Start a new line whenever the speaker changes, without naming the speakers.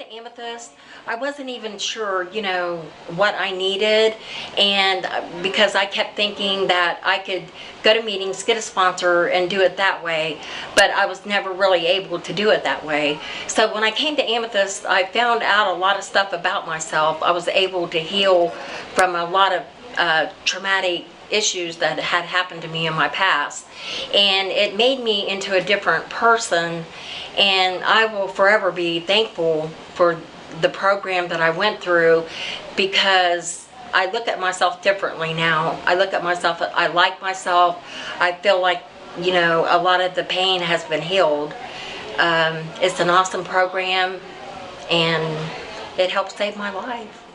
to Amethyst, I wasn't even sure, you know, what I needed, and because I kept thinking that I could go to meetings, get a sponsor, and do it that way, but I was never really able to do it that way. So when I came to Amethyst, I found out a lot of stuff about myself. I was able to heal from a lot of traumatic issues that had happened to me in my past, and it made me into a different person, and I will forever be thankful for the program that I went through, because I look at myself differently now. I look at myself, I like myself, I feel like, you know, a lot of the pain has been healed. It's an awesome program, and it helped save my life.